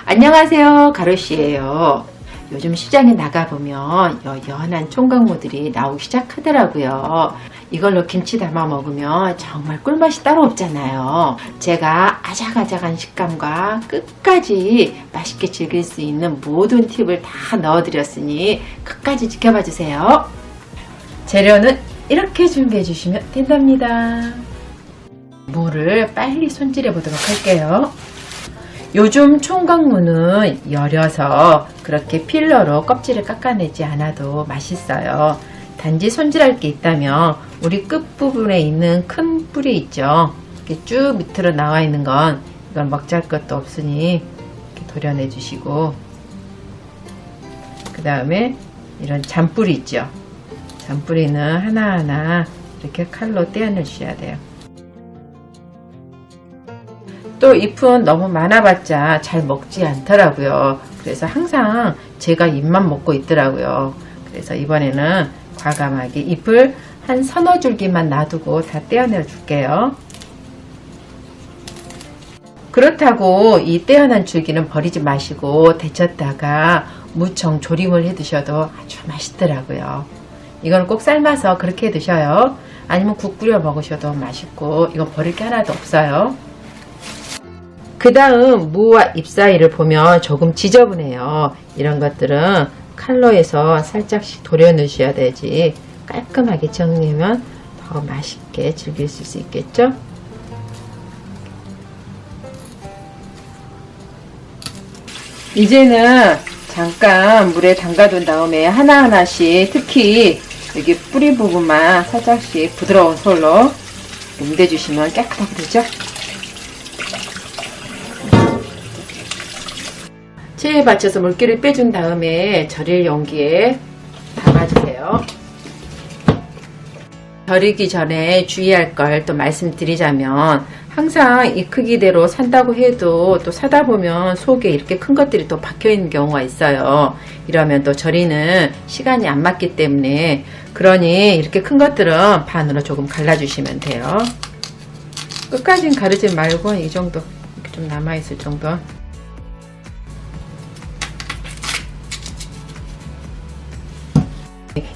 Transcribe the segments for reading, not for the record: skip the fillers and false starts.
안녕하세요, 가로씨예요. 요즘 시장에 나가보면 연한 총각모들이 나오기 시작하더라고요. 이걸로 김치 담아 먹으면 정말 꿀맛이 따로 없잖아요. 제가 아작아작한 식감과 끝까지 맛있게 즐길 수 있는 모든 팁을 다 넣어드렸으니 끝까지 지켜봐 주세요. 재료는 이렇게 준비해 주시면 된답니다. 무를 빨리 손질해 보도록 할게요. 요즘 총각무는 여려서 그렇게 필러로 껍질을 깎아내지 않아도 맛있어요. 단지 손질할 게 있다면 우리 끝부분에 있는 큰 뿌리 있죠. 이렇게 쭉 밑으로 나와 있는 건 이건 먹잘 것도 없으니 이렇게 도려내 주시고, 그 다음에 이런 잔뿌리 있죠. 잔뿌리는 하나하나 이렇게 칼로 떼어내 주셔야 돼요. 또 잎은 너무 많아봤자 잘 먹지 않더라고요. 그래서 항상 제가 잎만 먹고 있더라고요. 그래서 이번에는 과감하게 잎을 한 서너 줄기만 놔두고 다 떼어내 줄게요. 그렇다고 이 떼어난 줄기는 버리지 마시고 데쳤다가 무청 조림을 해 드셔도 아주 맛있더라고요. 이건 꼭 삶아서 그렇게 해 드셔요. 아니면 국 끓여 먹으셔도 맛있고, 이건 버릴 게 하나도 없어요. 그 다음 무와 잎 사이를 보면 조금 지저분해요. 이런 것들은 칼로에서 살짝씩 도려 넣으셔야 되지, 깔끔하게 정리하면 더 맛있게 즐길 수 있겠죠? 이제는 잠깐 물에 담가둔 다음에 하나하나씩, 특히 여기 뿌리 부분만 살짝씩 부드러운 솔로 문대주시면 깨끗하게 되죠? 체에 받쳐서 물기를 빼준 다음에 절일 용기에 담아주세요. 절이기 전에 주의할 걸 또 말씀드리자면, 항상 이 크기대로 산다고 해도 또 사다 보면 속에 이렇게 큰 것들이 또 박혀 있는 경우가 있어요. 이러면 또 절이는 시간이 안 맞기 때문에, 그러니 이렇게 큰 것들은 반으로 조금 갈라주시면 돼요. 끝까지는 가르지 말고 이 정도, 이렇게 좀 남아있을 정도.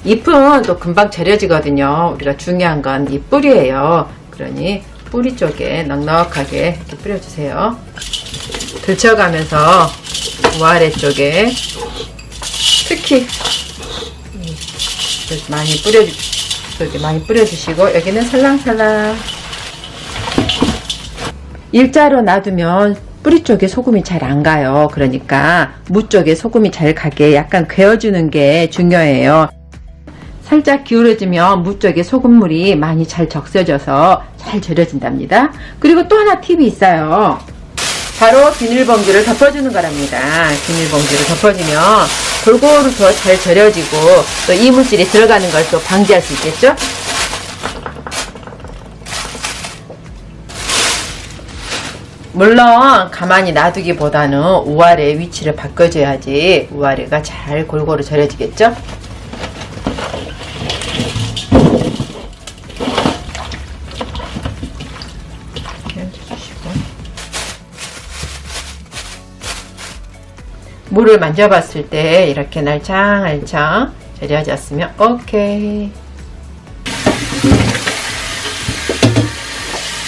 잎은 또 금방 절여지거든요. 우리가 중요한 건 이 뿌리예요. 그러니 뿌리 쪽에 넉넉하게 이렇게 뿌려주세요. 들쳐가면서 우아래 쪽에 특히 많이 뿌려주시고, 여기는 살랑살랑. 일자로 놔두면 뿌리 쪽에 소금이 잘 안 가요. 그러니까 무 쪽에 소금이 잘 가게 약간 괴어주는 게 중요해요. 살짝 기울어지면 무 쪽에 소금물이 많이 잘 적셔져서 잘 절여진답니다. 그리고 또 하나 팁이 있어요. 바로 비닐봉지를 덮어주는 거랍니다. 비닐봉지를 덮어주면 골고루 더 잘 절여지고, 또 이물질이 들어가는 걸 또 방지할 수 있겠죠? 물론 가만히 놔두기보다는 우아래 위치를 바꿔줘야지 우아래가 잘 골고루 절여지겠죠? 물을 만져봤을 때 이렇게 날창날창 절여졌으면 오케이.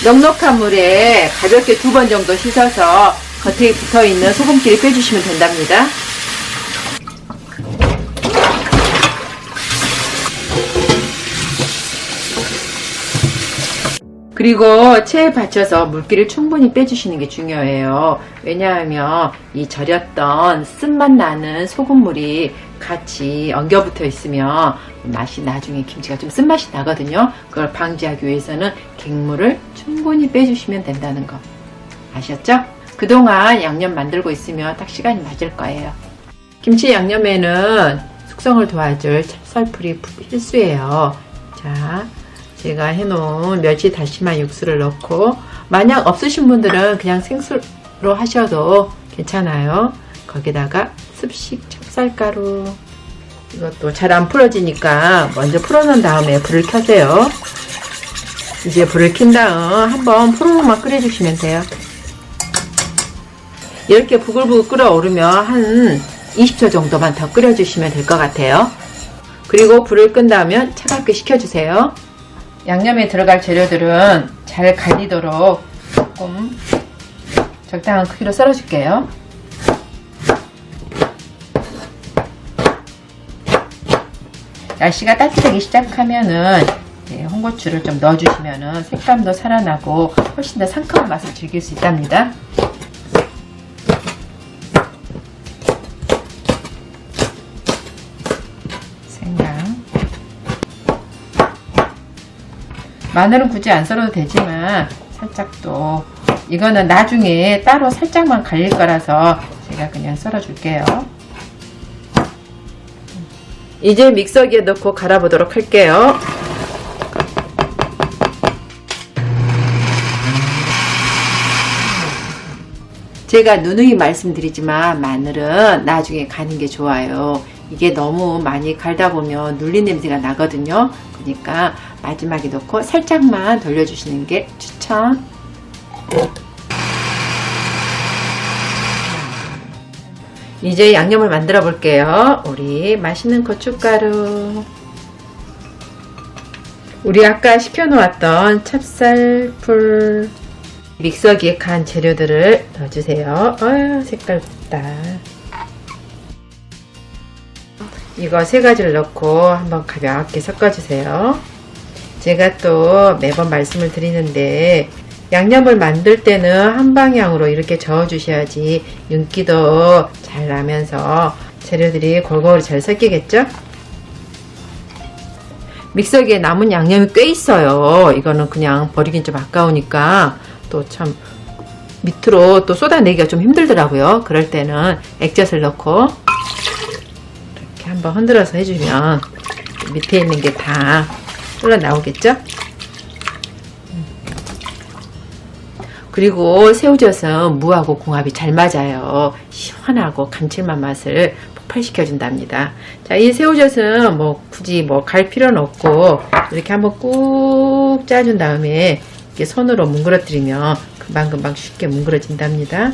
넉넉한 물에 가볍게 2번 정도 씻어서 겉에 붙어있는 소금기를 빼주시면 된답니다. 그리고 체에 받쳐서 물기를 충분히 빼주시는 게 중요해요. 왜냐하면 이 절였던 쓴맛 나는 소금물이 같이 엉겨붙어 있으면 맛이, 나중에 김치가 좀 쓴맛이 나거든요. 그걸 방지하기 위해서는 갱물을 충분히 빼주시면 된다는 거 아셨죠? 그동안 양념 만들고 있으면 딱 시간이 맞을 거예요. 김치 양념에는 숙성을 도와줄 찹쌀풀이 필수예요. 자, 제가 해놓은 멸치 다시마 육수를 넣고, 만약 없으신 분들은 그냥 생수로 하셔도 괜찮아요. 거기다가 습식 찹쌀가루, 이것도 잘 안 풀어지니까 먼저 풀어놓은 다음에 불을 켜세요. 이제 불을 킨 다음 한번 포로로만 끓여주시면 돼요. 이렇게 부글부글 끓어오르면 한 20초 정도만 더 끓여주시면 될 것 같아요. 그리고 불을 끈다면 차갑게 식혀주세요. 양념에 들어갈 재료들은 잘 갈리도록 조금 적당한 크기로 썰어줄게요. 날씨가 따뜻하기 시작하면은 홍고추를 좀 넣어주시면은 색감도 살아나고 훨씬 더 상큼한 맛을 즐길 수 있답니다. 생강, 마늘은 굳이 안 썰어도 되지만 살짝 또 이거는 나중에 따로 살짝만 갈릴 거라서 제가 그냥 썰어 줄게요. 이제 믹서기에 넣고 갈아보도록 할게요. 제가 누누이 말씀드리지만 마늘은 나중에 가는 게 좋아요. 이게 너무 많이 갈다 보면 눌린 냄새가 나거든요. 그러니까 마지막에 넣고 살짝만 돌려주시는 게 추천. 이제 양념을 만들어 볼게요. 우리 맛있는 고춧가루, 우리 아까 식혀놓았던 찹쌀풀, 믹서기에 간 재료들을 넣어주세요. 색깔 좋다. 이거 세 가지를 넣고 한번 가볍게 섞어주세요. 제가 또 매번 말씀을 드리는데 양념을 만들 때는 한 방향으로 이렇게 저어주셔야지 윤기도 잘 나면서 재료들이 골고루 잘 섞이겠죠? 믹서기에 남은 양념이 꽤 있어요. 이거는 그냥 버리긴 좀 아까우니까 또 참 밑으로 또 쏟아내기가 좀 힘들더라고요. 그럴 때는 액젓을 넣고 이렇게 한번 흔들어서 해주면 밑에 있는 게 다 흘러나오겠죠? 그리고 새우젓은 무하고 궁합이 잘 맞아요. 시원하고 감칠맛 맛을 폭발시켜 준답니다. 자, 이 새우젓은 뭐 굳이 뭐 갈 필요는 없고 이렇게 한번 꾹 짜준 다음에 이렇게 손으로 뭉그러뜨리면 금방금방 쉽게 뭉그러진답니다.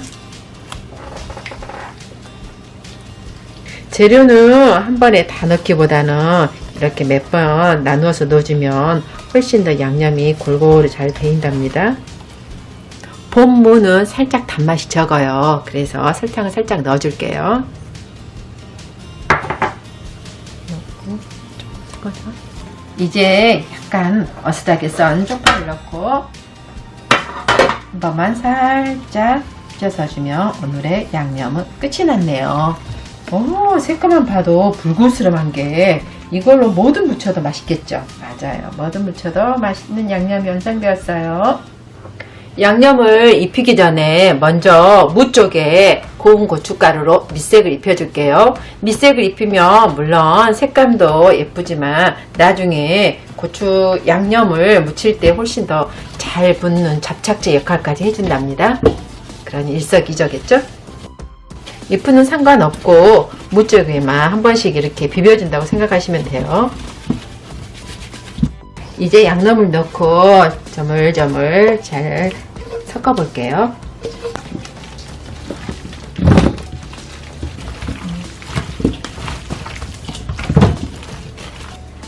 재료는 한 번에 다 넣기보다는 이렇게 몇 번 나누어서 넣어주면 훨씬 더 양념이 골고루 잘 배인답니다. 봄무는 살짝 단맛이 적어요. 그래서 설탕을 살짝 넣어줄게요. 이제 약간 어슷하게 썬 쪽파를 넣고 한 번만 살짝 쪄서 오늘의 양념은 끝이 났네요. 오, 색깔만 봐도 불그스름한 게 이걸로 뭐든 무쳐도 맛있겠죠? 맞아요. 뭐든 무쳐도 맛있는 양념이 완성되었어요. 양념을 입히기 전에 먼저 무 쪽에 고운 고춧가루로 밑색을 입혀줄게요. 밑색을 입히면 물론 색감도 예쁘지만 나중에 고추 양념을 무칠 때 훨씬 더 잘 붙는 접착제 역할까지 해준답니다. 그러니 일석이조겠죠? 잎은 상관없고 무 쪽에만 한 번씩 이렇게 비벼준다고 생각하시면 돼요. 이제 양념을 넣고 저물저물 잘 섞어 볼게요.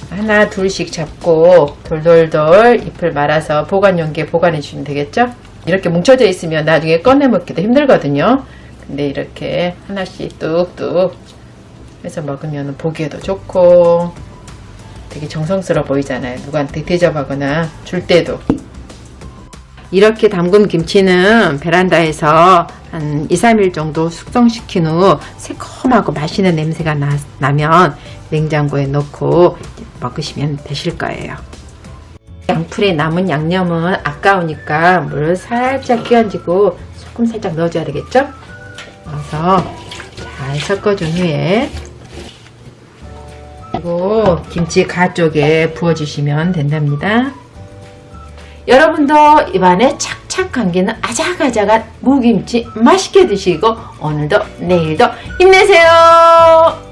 하나 둘씩 잡고 돌돌돌 잎을 말아서 보관 용기에 보관해 주시면 되겠죠? 이렇게 뭉쳐져 있으면 나중에 꺼내 먹기도 힘들거든요. 근데 이렇게 하나씩 뚝뚝 해서 먹으면 보기에도 좋고 되게 정성스러워 보이잖아요. 누구한테 대접하거나 줄 때도. 이렇게 담근 김치는 베란다에서 한 2-3일 정도 숙성시킨 후 새콤하고 맛있는 냄새가 나면 냉장고에 넣고 먹으시면 되실 거예요. 양풀에 남은 양념은 아까우니까 물을 살짝 끼얹고 소금 살짝 넣어줘야 되겠죠? 넣어서 잘 섞어준 후에 그리고 김치 가 쪽에 부어주시면 된답니다. 여러분도 입안에 착착 감기는 아작아작한 무김치 맛있게 드시고 오늘도 내일도 힘내세요.